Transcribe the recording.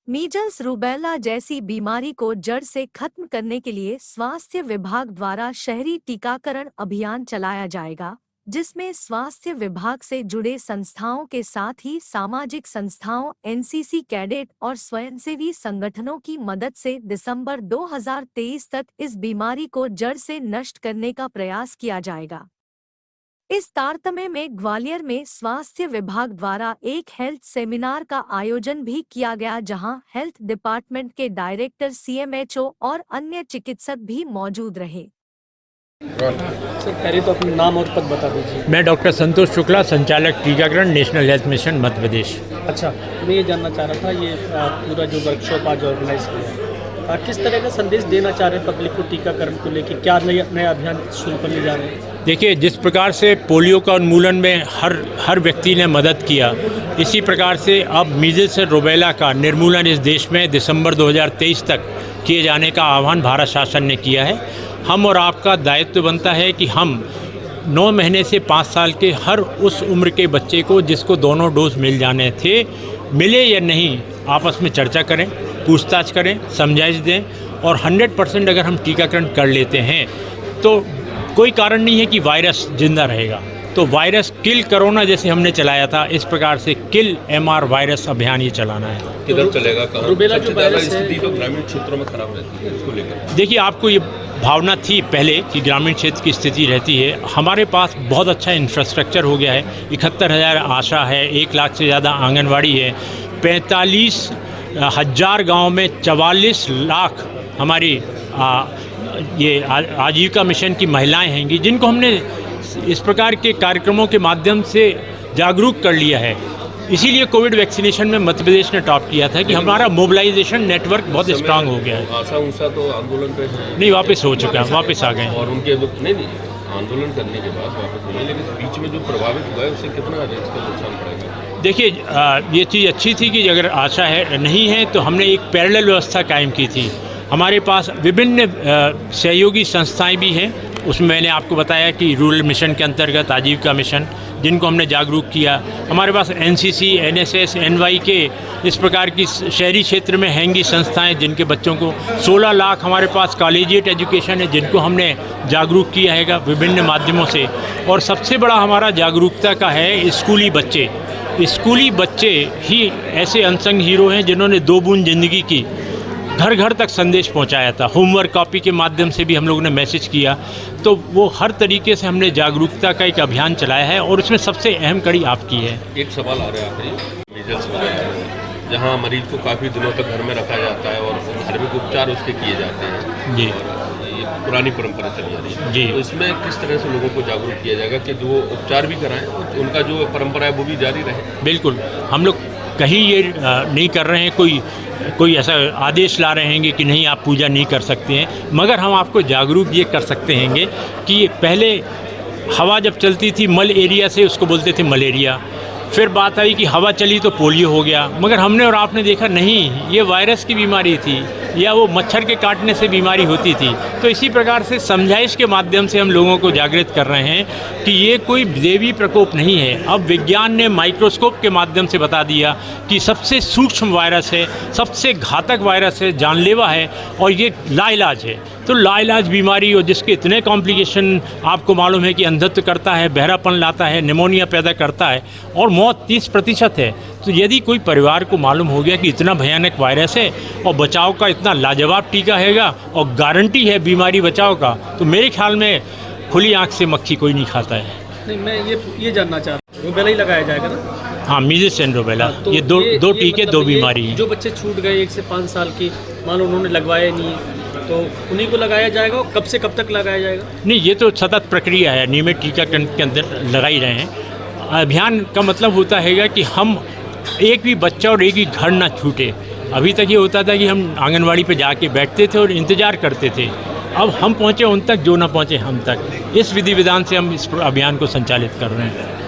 Measles rubella जैसी बीमारी को जड़ से खत्म करने के लिए स्वास्थ्य विभाग द्वारा शहरी टीकाकरण अभियान चलाया जाएगा, जिसमें स्वास्थ्य विभाग से जुड़े संस्थाओं के साथ ही सामाजिक संस्थाओं, एनसीसी कैडेट और स्वयंसेवी संगठनों की मदद से दिसंबर 2023 तक इस बीमारी को जड़ से नष्ट करने का प्रयास किया जाएगा। इस तारतम्य में ग्वालियर में स्वास्थ्य विभाग द्वारा एक हेल्थ सेमिनार का आयोजन भी किया गया, जहां हेल्थ डिपार्टमेंट के डायरेक्टर, सीएमएचओ और अन्य चिकित्सक भी मौजूद रहे। सर, पहले तो अपना नाम और पद बता दीजिए। मैं डॉक्टर संतोष शुक्ला, संचालक टीकाकरण, national health mission Madhya Pradesh. अच्छा, मैं ये जानना चाह रहा था, ये पूरा जो वर्कशॉप आज ऑर्गेनाइज किया है, किस तरह का संदेश देना चाह रहे हैं पब्लिक को टीकाकरण को लेकर? क्या नया अभियान शुरू करने जा रहे हैं? देखिए, जिस प्रकार से पोलियो का उन्मूलन में हर व्यक्ति ने मदद किया, इसी प्रकार से अब मीजल्स और रूबेला का निर्मूलन इस देश में दिसंबर 2023 तक किए जाने का आह्वान भारत शासन ने किया है। हम और आपका दायित्व बनता है कि हम 9 महीने से 5 साल के हर उस उम्र के बच्चे को जिसको दोनों डोज मिल जाने थे, मिले या नहीं, आपस में चर्चा करें, पूछताछ करें, समझाइश दें और 100% अगर हम टीकाकरण कर लेते हैं तो कोई कारण नहीं है कि वायरस जिंदा रहेगा। तो वायरस किल कोरोना जैसे हमने चलाया था, इस प्रकार से किल एमआर वायरस अभियान ये चलाना है। किधर चलेगा? रूबेला जो वायरस स्थिति तो ग्रामीण क्षेत्रों में खराब रहती है, इसको लेकर देखिए, आपको ये भावना थी पहले कि ग्रामीण क्षेत्र की स्थिति रहती है। हमारे पास बहुत अच्छा इंफ्रास्ट्रक्चर हो गया है। 71,000 आशा है, 1 लाख से ज़्यादा आंगनवाड़ी है, 45,000 गाँव में 44 लाख हमारी ये आजीविका मिशन की महिलाएं हैंगी, जिनको हमने इस प्रकार के कार्यक्रमों के माध्यम से जागरूक कर लिया है। इसीलिए कोविड वैक्सीनेशन में मध्य प्रदेश ने टॉप किया था कि हमारा मोबिलाइजेशन नेटवर्क बहुत स्ट्रांग हो गया है। आशा तो आंदोलन पे नहीं, वापस हो चुका है, वापस आ गए और उनके नहीं आंदोलन करने के बाद वापस हुए, लेकिन बीच में जो प्रभावित हुआ है उससे कितना इसका नुकसान पड़ेगा? देखिए, ये चीज़ अच्छी थी कि अगर आशा है नहीं है तो हमने एक पैरेलल व्यवस्था कायम की थी। हमारे पास विभिन्न सहयोगी संस्थाएं भी हैं। उसमें मैंने आपको बताया कि रूरल मिशन के अंतर्गत आजीविका मिशन, जिनको हमने जागरूक किया। हमारे पास एनसीसी, एनएसएस, एनवाईके, इस प्रकार की शहरी क्षेत्र में हैंगी संस्थाएं, जिनके बच्चों को 16 लाख हमारे पास कॉलेजिएट एजुकेशन है, जिनको हमने जागरूक किया है विभिन्न माध्यमों से। और सबसे बड़ा हमारा जागरूकता का है स्कूली बच्चे। स्कूली बच्चे ही ऐसे अनसंग हीरो हैं जिन्होंने 2 बूंद जिंदगी की घर घर तक संदेश पहुंचाया था। होमवर्क कॉपी के माध्यम से भी हम लोगों ने मैसेज किया। तो वो हर तरीके से हमने जागरूकता का एक अभियान चलाया है और उसमें सबसे अहम कड़ी आपकी है। एक सवाल आ रहा है, मीजल्स वगैरह जहाँ मरीज को काफ़ी दिनों तक घर में रखा जाता है और धार्मिक उपचार उसके किए जाते हैं जी, ये पुरानी परंपरा चली आ रही है जी। तो इसमें किस तरह से लोगों को जागरूक किया जाएगा कि जो उपचार भी कराएं, उनका जो परंपरा है वो भी जारी रहे? बिल्कुल, हम लोग कहीं ये नहीं कर रहे हैं, कोई ऐसा आदेश ला रहे हैं कि नहीं आप पूजा नहीं कर सकते हैं, मगर हम आपको जागरूक ये कर सकते हैं कि पहले हवा जब चलती थी मल एरिया से, उसको बोलते थे मलेरिया। फिर बात आई कि हवा चली तो पोलियो हो गया, मगर हमने और आपने देखा नहीं, ये वायरस की बीमारी थी या वो मच्छर के काटने से बीमारी होती थी। तो इसी प्रकार से समझाइश के माध्यम से हम लोगों को जागृत कर रहे हैं कि ये कोई देवी प्रकोप नहीं है। अब विज्ञान ने माइक्रोस्कोप के माध्यम से बता दिया कि सबसे सूक्ष्म वायरस है, सबसे घातक वायरस है, जानलेवा है और ये लाइलाज है। तो लाइलाज बीमारी और जिसके इतने कॉम्प्लिकेशन आपको मालूम है कि अंधत्व करता है, बहरापन लाता है, निमोनिया पैदा करता है और मौत 30% है। तो यदि कोई परिवार को मालूम हो गया कि इतना भयानक वायरस है और बचाव का इतना लाजवाब टीका हैगा और गारंटी है बीमारी बचाव का, तो मेरे ख्याल में खुली आंख से मक्खी कोई नहीं खाता है। नहीं, मैं ये जानना चाहता हूँ, रूबेला ही लगाया जाएगा ना? हाँ, मीजल्स एंड रूबेला, ये दो टीके, मतलब 2 बीमारी हैं। जो बच्चे छूट गए 1 से 5 साल की, मान लो उन्होंने लगवाया नहीं, तो उन्हीं को लगाया जाएगा? और कब से कब तक लगाया जाएगा? नहीं, ये तो सतत प्रक्रिया है, नियमित टीकाकरण के अंदर लगा ही रहे हैं। अभियान का मतलब होता है कि हम एक भी बच्चा और एक भी घर ना छूटे। अभी तक ये होता था कि हम आंगनवाड़ी पे जाके बैठते थे और इंतज़ार करते थे, अब हम पहुँचे उन तक जो ना पहुँचे हम तक। इस विधि विधान से हम इस अभियान को संचालित कर रहे हैं।